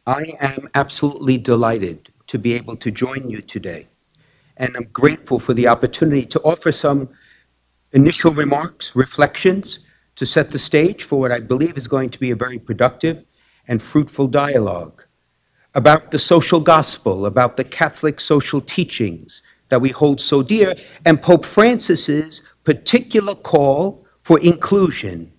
I am absolutely delighted to be able to join you today, and I'm grateful for the opportunity to offer some initial remarks, reflections, to set the stage for what I believe is going to be a very productive and fruitful dialogue about the social gospel, about the Catholic social teachings that we hold so dear, and Pope Francis's particular call for inclusion.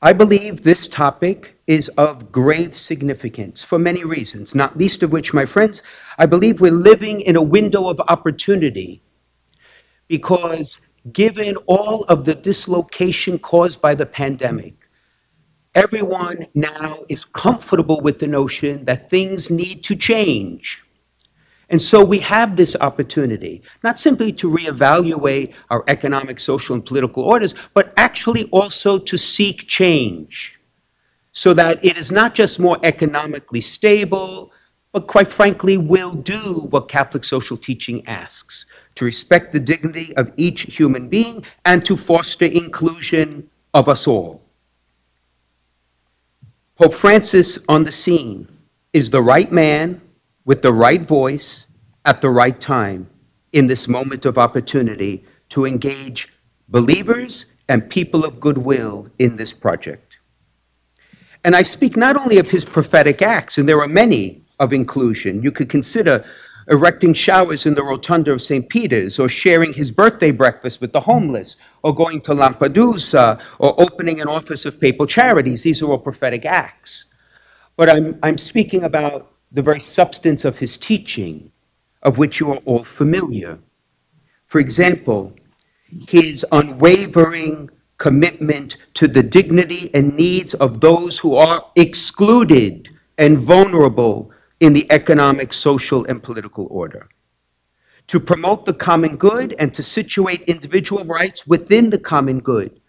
I believe this topic is of grave significance for many reasons, not least of which, my friends, I believe we're living in a window of opportunity because given all of the dislocation caused by the pandemic, everyone now is comfortable with the notion that things need to change. And so we have this opportunity, not simply to reevaluate our economic, social, and political orders, but actually also to seek change so that it is not just more economically stable, but quite frankly will do what Catholic social teaching asks, to respect the dignity of each human being and to foster inclusion of us all. Pope Francis on the scene is the right man with the right voice at the right time in this moment of opportunity to engage believers and people of goodwill in this project. And I speak not only of his prophetic acts, and there are many of inclusion. You could consider erecting showers in the rotunda of St. Peter's, or sharing his birthday breakfast with the homeless, or going to Lampedusa, or opening an office of papal charities. These are all prophetic acts. But I'm speaking about the very substance of his teaching, of which you are all familiar. For example, his unwavering commitment to the dignity and needs of those who are excluded and vulnerable in the economic, social, and political order. To promote the common good and to situate individual rights within the common good.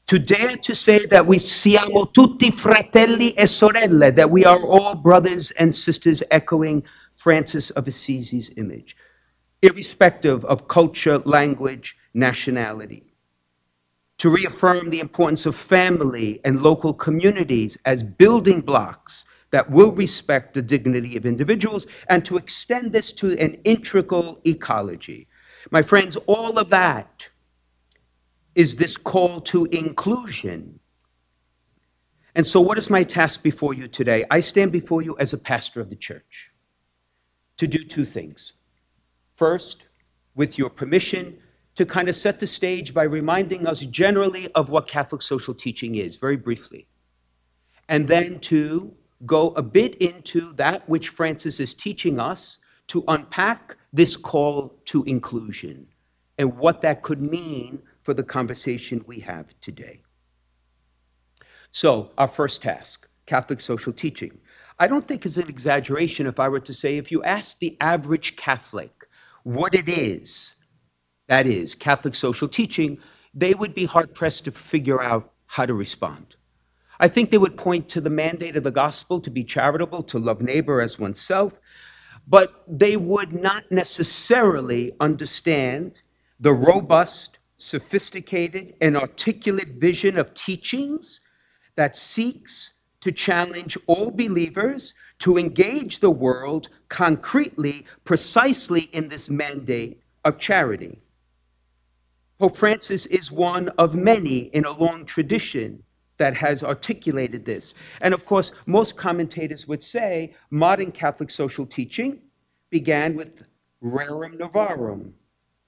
To dare to say that we siamo tutti fratelli e sorelle, that we are all brothers and sisters, echoing Francis of Assisi's image, irrespective of culture, language, nationality. To reaffirm the importance of family and local communities as building blocks that will respect the dignity of individuals, and to extend this to an integral ecology. My friends, all of that is this call to inclusion. And so what is my task before you today? I stand before you as a pastor of the church to do two things. First, with your permission, to kind of set the stage by reminding us generally of what Catholic social teaching is, very briefly. And then to go a bit into that which Francis is teaching us to unpack this call to inclusion and what that could mean for the conversation we have today. So, our first task, Catholic social teaching. I don't think it's an exaggeration if I were to say if you ask the average Catholic what it is, that is, Catholic social teaching, they would be hard-pressed to figure out how to respond. I think they would point to the mandate of the gospel to be charitable, to love neighbor as oneself, but they would not necessarily understand the robust, sophisticated, and articulate vision of teachings that seeks to challenge all believers to engage the world concretely, precisely in this mandate of charity. Pope Francis is one of many in a long tradition that has articulated this. And of course, most commentators would say modern Catholic social teaching began with Rerum Novarum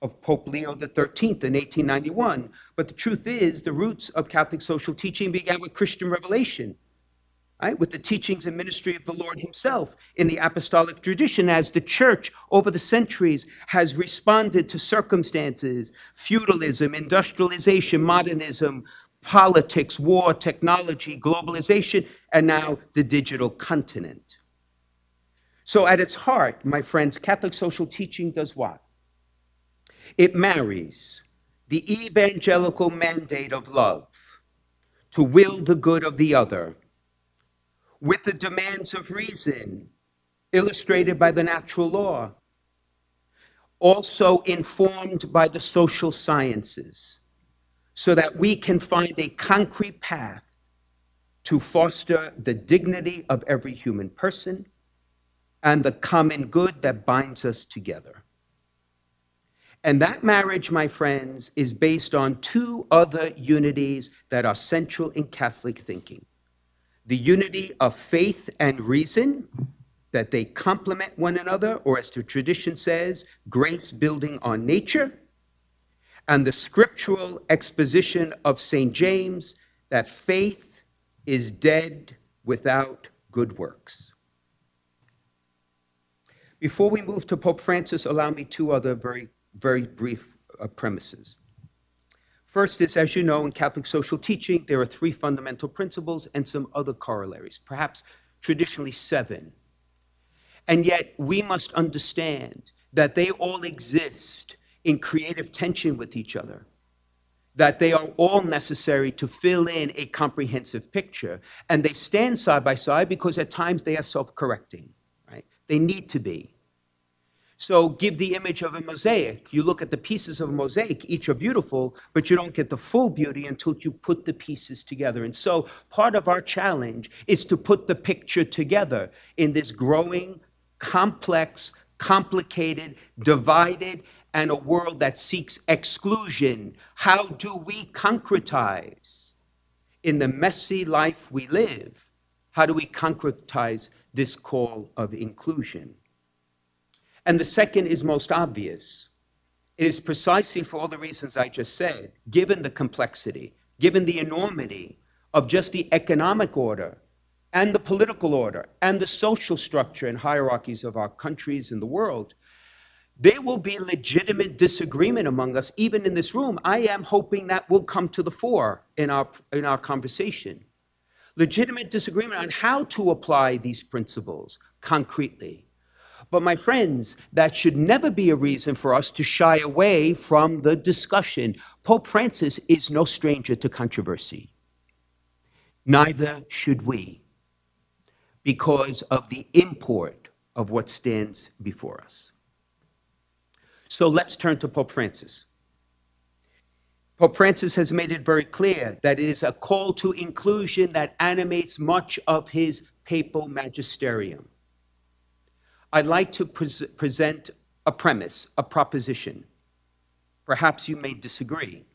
of Pope Leo XIII in 1891. But the truth is, the roots of Catholic social teaching began with Christian revelation, right? With the teachings and ministry of the Lord himself in the apostolic tradition, as the church over the centuries has responded to circumstances, feudalism, industrialization, modernism, politics, war, technology, globalization, and now the digital continent. So at its heart, my friends, Catholic social teaching does what? It marries the evangelical mandate of love to will the good of the other with the demands of reason illustrated by the natural law, also informed by the social sciences, so that we can find a concrete path to foster the dignity of every human person and the common good that binds us together. And that marriage, my friends, is based on two other unities that are central in Catholic thinking. The unity of faith and reason, that they complement one another, or as the tradition says, grace building on nature, and the scriptural exposition of St. James, that faith is dead without good works. Before we move to Pope Francis, allow me two other very brief premises. First is, as you know, in Catholic social teaching, there are three fundamental principles and some other corollaries, perhaps traditionally 7. And yet we must understand that they all exist in creative tension with each other, that they are all necessary to fill in a comprehensive picture, and they stand side by side because at times they are self-correcting, right? They need to be. So give the image of a mosaic. You look at the pieces of a mosaic, each are beautiful, but you don't get the full beauty until you put the pieces together. And so part of our challenge is to put the picture together in this growing, complex, complicated, divided, and a world that seeks exclusion. How do we concretize in the messy life we live? How do we concretize this call of inclusion? And the second is most obvious. It is precisely for all the reasons I just said, given the complexity, given the enormity of just the economic order and the political order and the social structure and hierarchies of our countries and the world, there will be legitimate disagreement among us, even in this room. I am hoping that will come to the fore in our conversation. Legitimate disagreement on how to apply these principles concretely. But my friends, that should never be a reason for us to shy away from the discussion. Pope Francis is no stranger to controversy. Neither should we, because of the import of what stands before us. So let's turn to Pope Francis. Pope Francis has made it very clear that it is a call to inclusion that animates much of his papal magisterium. I'd like to present a premise, a proposition. Perhaps you may disagree.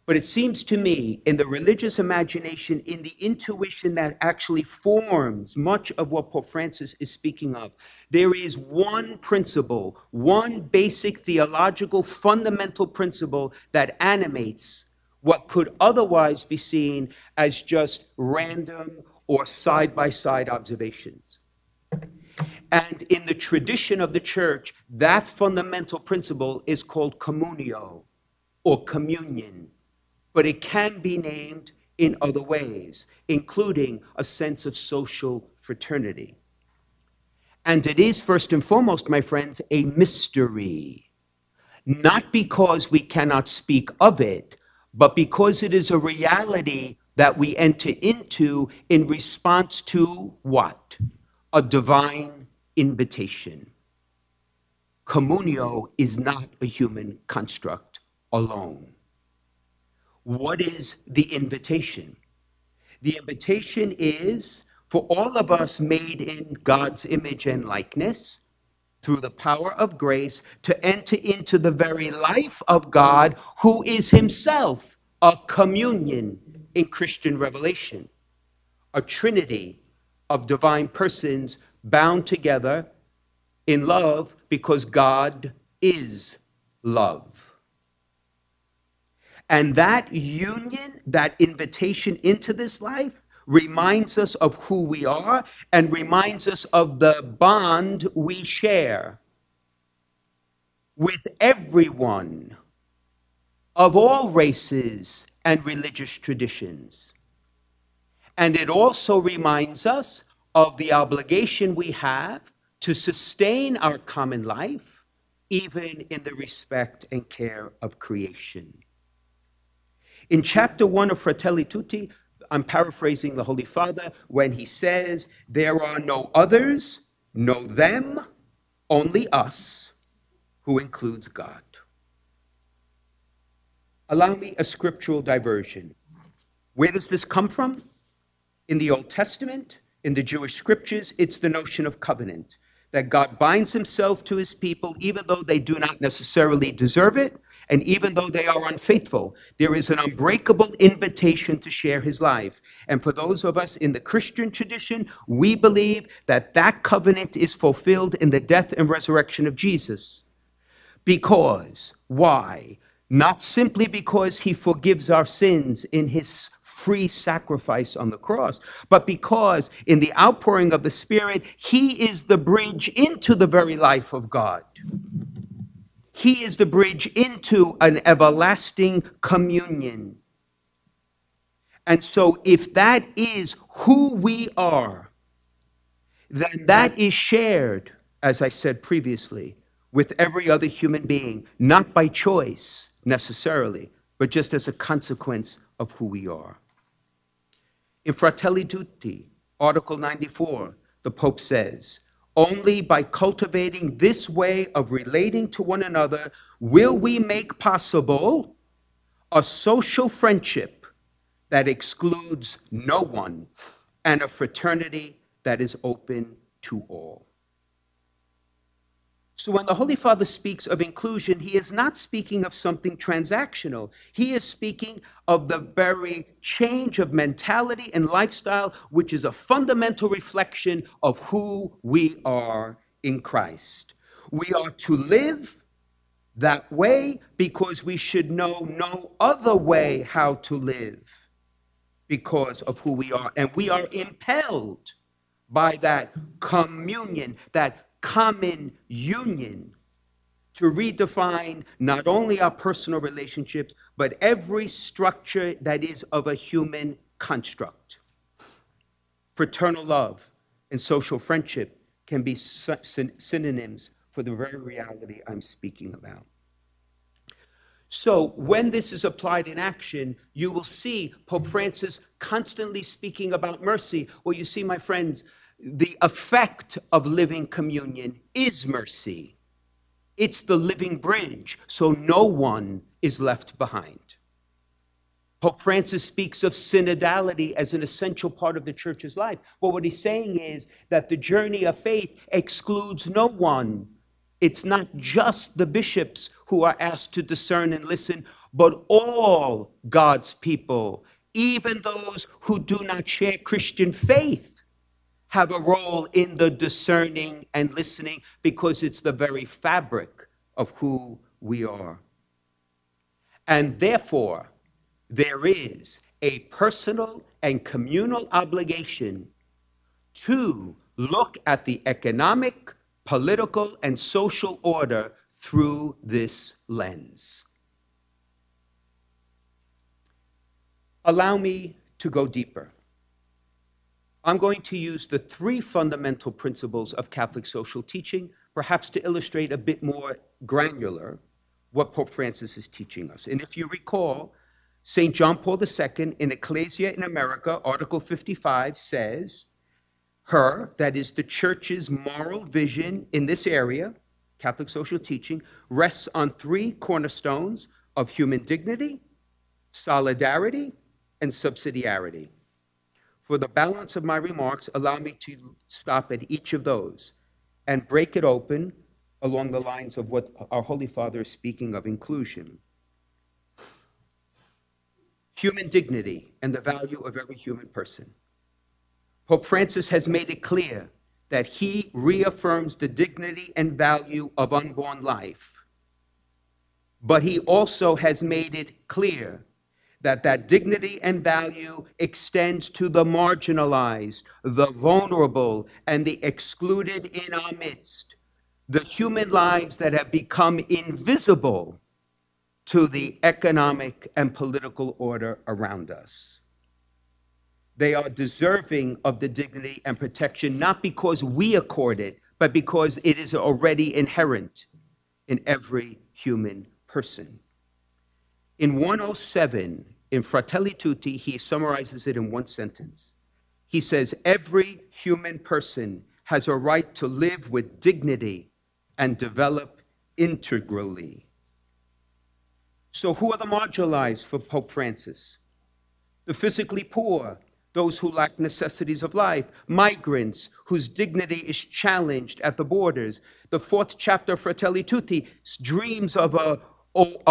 But it seems to me, in the religious imagination, in the intuition that actually forms much of what Pope Francis is speaking of, there is one principle, one basic theological fundamental principle that animates what could otherwise be seen as just random or side-by-side observations. And in the tradition of the church, that fundamental principle is called communio, or communion. But it can be named in other ways, including a sense of social fraternity. And it is, first and foremost, my friends, a mystery. Not because we cannot speak of it, but because it is a reality that we enter into in response to what? A divine invitation. Communio is not a human construct alone. What is the invitation? The invitation is for all of us made in God's image and likeness, through the power of grace, to enter into the very life of God, who is himself a communion in Christian revelation, a trinity of divine persons bound together in love because God is love. And that union, that invitation into this life reminds us of who we are and reminds us of the bond we share with everyone of all races and religious traditions. And it also reminds us of the obligation we have to sustain our common life, even in the respect and care of creation. In chapter 1 of Fratelli Tutti, I'm paraphrasing the Holy Father when he says, there are no others, no them, only us, who includes God. Allow me a scriptural diversion. Where does this come from? In the Old Testament, in the Jewish scriptures, it's the notion of covenant, that God binds himself to his people even though they do not necessarily deserve it, and even though they are unfaithful. There is an unbreakable invitation to share his life. And for those of us in the Christian tradition, we believe that that covenant is fulfilled in the death and resurrection of Jesus. Because, why? Not simply because he forgives our sins in his free sacrifice on the cross, but because in the outpouring of the Spirit, he is the bridge into the very life of God. He is the bridge into an everlasting communion. And so if that is who we are, then that is shared, as I said previously, with every other human being, not by choice necessarily, but just as a consequence of who we are. In Fratelli Tutti, Article 94, the Pope says, only by cultivating this way of relating to one another will we make possible a social friendship that excludes no one and a fraternity that is open to all. So when the Holy Father speaks of inclusion, he is not speaking of something transactional. He is speaking of the very change of mentality and lifestyle, which is a fundamental reflection of who we are in Christ. We are to live that way because we should know no other way how to live because of who we are. And we are impelled by that communion, that common union, to redefine not only our personal relationships, but every structure that is of a human construct. Fraternal love and social friendship can be synonyms for the very reality I'm speaking about. So when this is applied in action, you will see Pope Francis constantly speaking about mercy. Well, you see, my friends, the effect of living communion is mercy. It's the living bridge, so no one is left behind. Pope Francis speaks of synodality as an essential part of the church's life. But what he's saying is that the journey of faith excludes no one. It's not just the bishops who are asked to discern and listen, but all God's people, even those who do not share Christian faith, have a role in the discerning and listening because it's the very fabric of who we are. And therefore, there is a personal and communal obligation to look at the economic, political, and social order through this lens. Allow me to go deeper. I'm going to use the three fundamental principles of Catholic social teaching, perhaps to illustrate a bit more granular what Pope Francis is teaching us. And if you recall, St. John Paul II in Ecclesia in America, Article 55 says, her, that is the church's moral vision in this area, Catholic social teaching, rests on three cornerstones of human dignity, solidarity, and subsidiarity. For the balance of my remarks, allow me to stop at each of those and break it open along the lines of what our Holy Father is speaking of inclusion. Human dignity and the value of every human person. Pope Francis has made it clear that he reaffirms the dignity and value of unborn life. But he also has made it clear that that dignity and value extends to the marginalized, the vulnerable, and the excluded in our midst, the human lives that have become invisible to the economic and political order around us. They are deserving of the dignity and protection, not because we accord it, but because it is already inherent in every human person. In 107, in Fratelli Tutti, he summarizes it in one sentence. He says, every human person has a right to live with dignity and develop integrally. So who are the marginalized for Pope Francis? The physically poor, those who lack necessities of life, migrants whose dignity is challenged at the borders. The fourth chapter of Fratelli Tutti dreams of a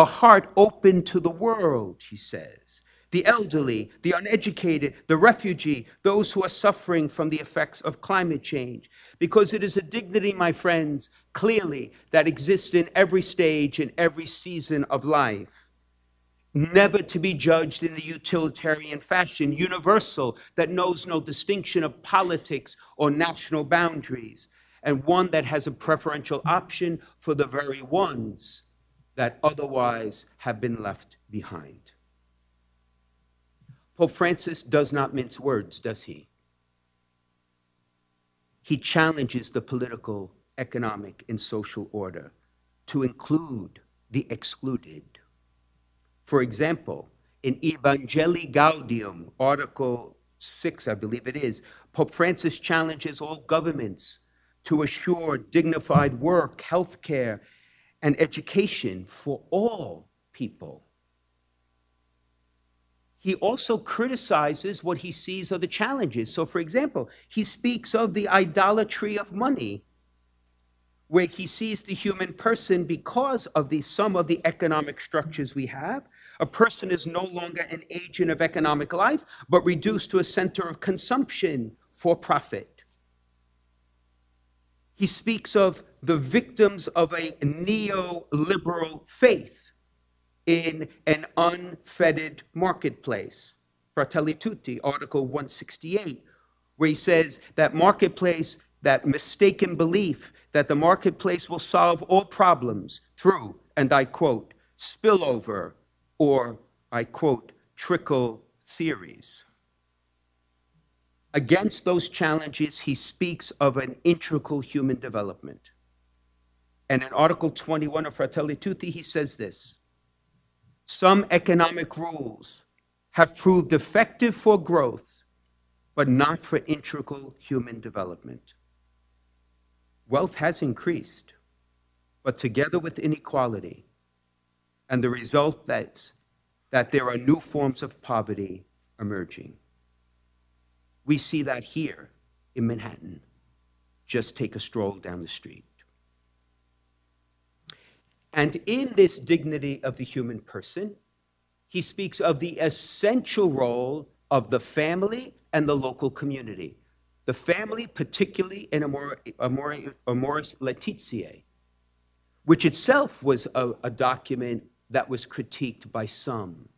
heart open to the world, he says. The elderly, the uneducated, the refugee, those who are suffering from the effects of climate change. Because it is a dignity, my friends, clearly, that exists in every stage, in every season of life. Never to be judged in a utilitarian fashion, universal, that knows no distinction of politics or national boundaries, and one that has a preferential option for the very ones that otherwise have been left behind. Pope Francis does not mince words, does he? He challenges the political, economic, and social order to include the excluded. For example, in Evangelii Gaudium, Article 6, I believe it is, Pope Francis challenges all governments to assure dignified work, health care, and education for all people. He also criticizes what he sees are the challenges. So, for example, he speaks of the idolatry of money, where he sees the human person because of some of the economic structures we have. A person is no longer an agent of economic life, but reduced to a center of consumption for profit. He speaks of the victims of a neoliberal faith in an unfettered marketplace. Fratelli Tutti, Article 168, where he says that marketplace, that mistaken belief that the marketplace will solve all problems through, and I quote, spillover, or I quote, trickle theories. Against those challenges, he speaks of an integral human development. And in Article 21 of Fratelli Tutti, he says this: some economic rules have proved effective for growth, but not for integral human development. Wealth has increased, but together with inequality, and the result that there are new forms of poverty emerging. We see that here in Manhattan. Just take a stroll down the street. And in this dignity of the human person, he speaks of the essential role of the family and the local community. The family, particularly in Amoris Laetitia, which itself was a document that was critiqued by some,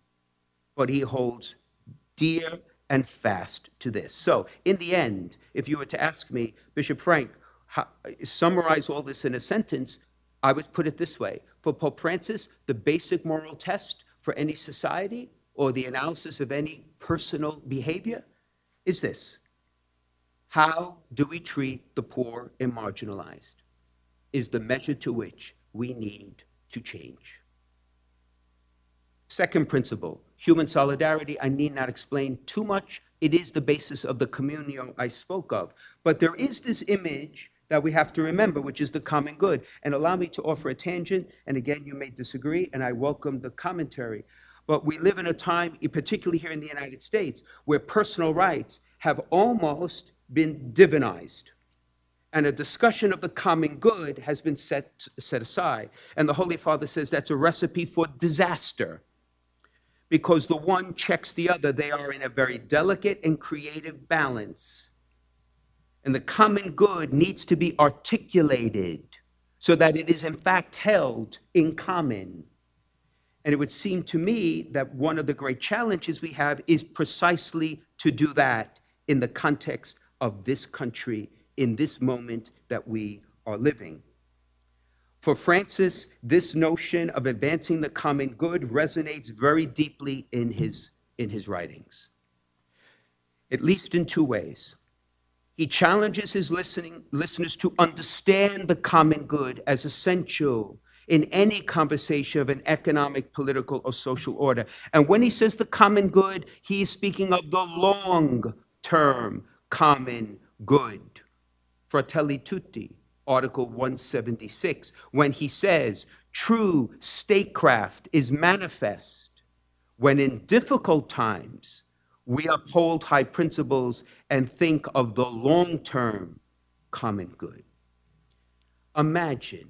but he holds dear and fast to this. So, in the end, if you were to ask me, Bishop Frank, summarize all this in a sentence, I would put it this way. For Pope Francis, the basic moral test for any society or the analysis of any personal behavior is this: how do we treat the poor and marginalized is the measure to which we need to change. Second principle, human solidarity. I need not explain too much. It is the basis of the communio I spoke of. But there is this image that we have to remember, which is the common good. And allow me to offer a tangent, and again, you may disagree, and I welcome the commentary. But we live in a time, particularly here in the United States, where personal rights have almost been divinized. And a discussion of the common good has been set aside. And the Holy Father says that's a recipe for disaster, because the one checks the other. They are in a very delicate and creative balance. And the common good needs to be articulated so that it is in fact held in common. And it would seem to me that one of the great challenges we have is precisely to do that in the context of this country, in this moment that we are living. For Francis, this notion of advancing the common good resonates very deeply in his writings, at least in two ways. He challenges his listeners to understand the common good as essential in any conversation of an economic, political, or social order. And when he says the common good, he is speaking of the long-term common good. Fratelli Tutti, Article 176, when he says, true statecraft is manifest when in difficult times We uphold high principles and think of the long-term common good. Imagine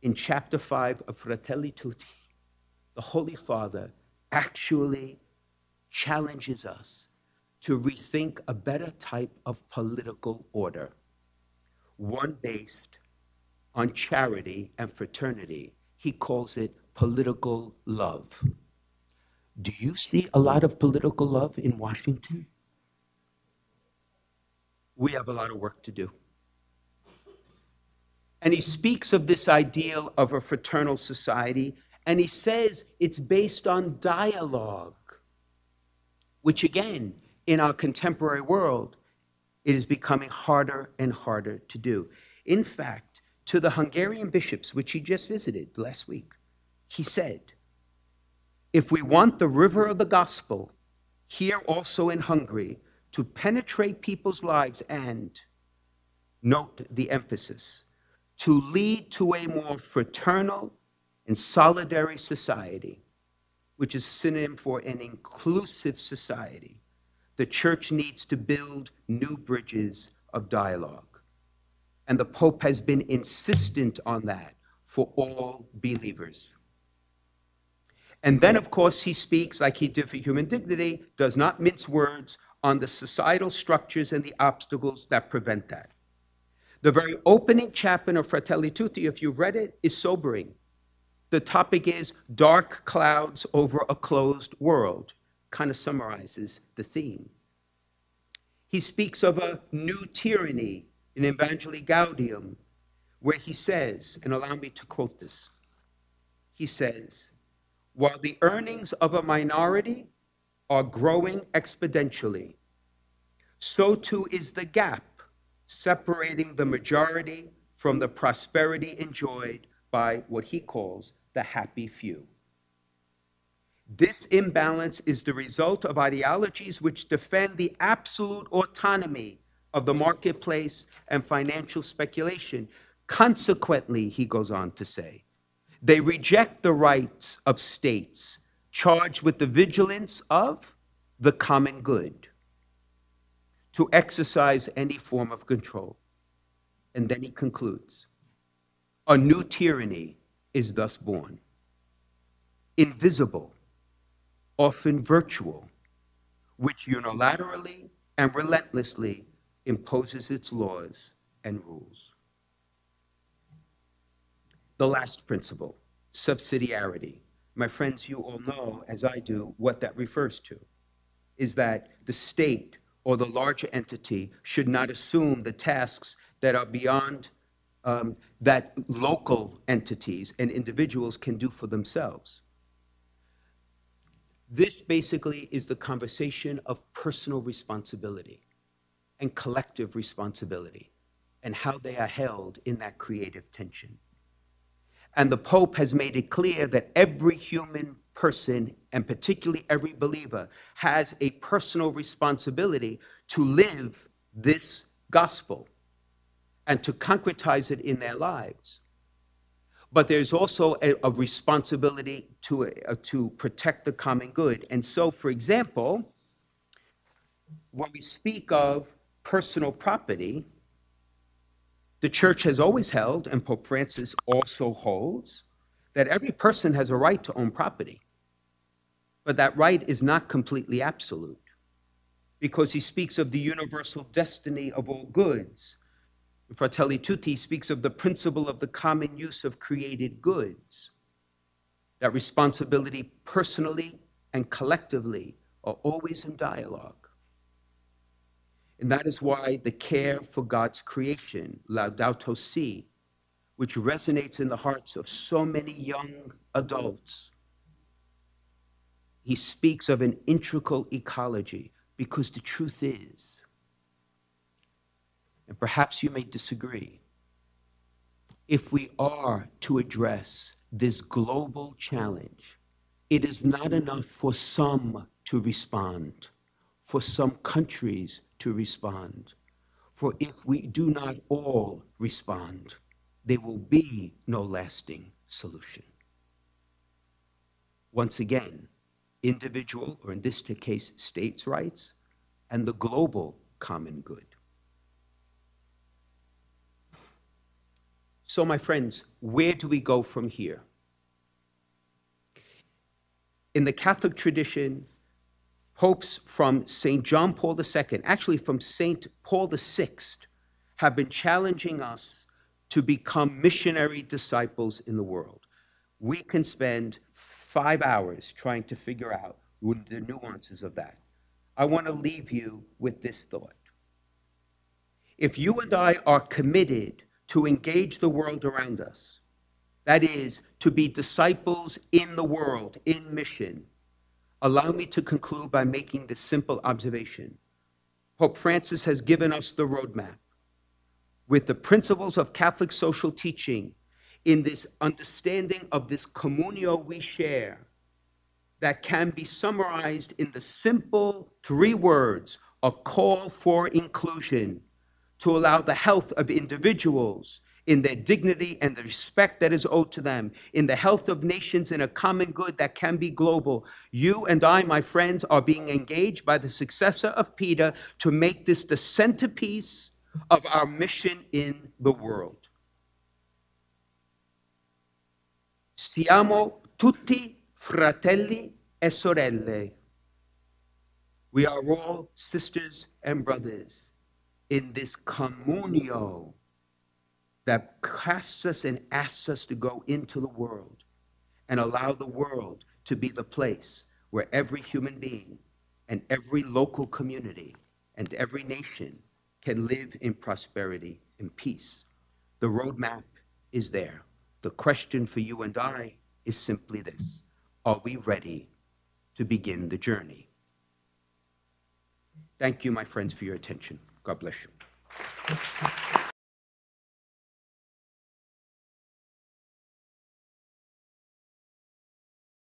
in chapter 5 of Fratelli Tutti, the Holy Father actually challenges us to rethink a better type of political order, one based on charity and fraternity. He calls it political love. Do you see a lot of political love in Washington? We have a lot of work to do. And he speaks of this ideal of a fraternal society, and he says it's based on dialogue, which again, in our contemporary world, it is becoming harder and harder to do. In fact, to the Hungarian bishops, which he just visited last week, he said, if we want the river of the gospel here also in Hungary to penetrate people's lives and, note the emphasis, to lead to a more fraternal and solidary society, which is a synonym for an inclusive society, the church needs to build new bridges of dialogue. And the Pope has been insistent on that for all believers. And then, of course, he speaks, like he did for human dignity, does not mince words on the societal structures and the obstacles that prevent that. The very opening chapter of Fratelli Tutti, if you've read it, is sobering. The topic is dark clouds over a closed world, kind of summarizes the theme. He speaks of a new tyranny in Evangelii Gaudium, where he says, and allow me to quote this, he says, while the earnings of a minority are growing exponentially, so too is the gap separating the majority from the prosperity enjoyed by what he calls the happy few. This imbalance is the result of ideologies which defend the absolute autonomy of the marketplace and financial speculation. Consequently, he goes on to say, they reject the rights of states charged with the vigilance of the common good to exercise any form of control. And then he concludes, a new tyranny is thus born, invisible, often virtual, which unilaterally and relentlessly imposes its laws and rules. The last principle, subsidiarity. My friends, you all know, as I do, what that refers to, is that the state or the larger entity should not assume the tasks that are beyond that local entities and individuals can do for themselves. This basically is the conversation of personal responsibility and collective responsibility and how they are held in that creative tension. And the Pope has made it clear that every human person, and particularly every believer, has a personal responsibility to live this gospel and to concretize it in their lives. But there's also a responsibility to protect the common good. And so, for example, when we speak of personal property, the church has always held, and Pope Francis also holds, that every person has a right to own property. But that right is not completely absolute, because he speaks of the universal destiny of all goods. Fratelli Tutti speaks of the principle of the common use of created goods, that responsibility personally and collectively are always in dialogue. And that is why the care for God's creation, Laudato Si, which resonates in the hearts of so many young adults, he speaks of an integral ecology, because the truth is, and perhaps you may disagree, if we are to address this global challenge, it is not enough for some to respond, for some countries to respond. For if we do not all respond, there will be no lasting solution. Once again, individual, or in this case, states' rights, and the global common good. So, my friends, where do we go from here? In the Catholic tradition, popes from St. John Paul II, actually from St. Paul VI, have been challenging us to become missionary disciples in the world. We can spend 5 hours trying to figure out the nuances of that. I want to leave you with this thought. If you and I are committed to engage the world around us, that is, to be disciples in the world, in mission, allow me to conclude by making this simple observation. Pope Francis has given us the roadmap with the principles of Catholic social teaching in this understanding of this communio we share that can be summarized in the simple 3 words, a call for inclusion, to allow the health of individuals in their dignity and the respect that is owed to them, in the health of nations in a common good that can be global. You and I, my friends, are being engaged by the successor of Peter to make this the centerpiece of our mission in the world. Siamo tutti fratelli e sorelle. We are all sisters and brothers in this communio that casts us and asks us to go into the world and allow the world to be the place where every human being and every local community and every nation can live in prosperity and peace. The roadmap is there. The question for you and I is simply this: are we ready to begin the journey? Thank you, my friends, for your attention. God bless you.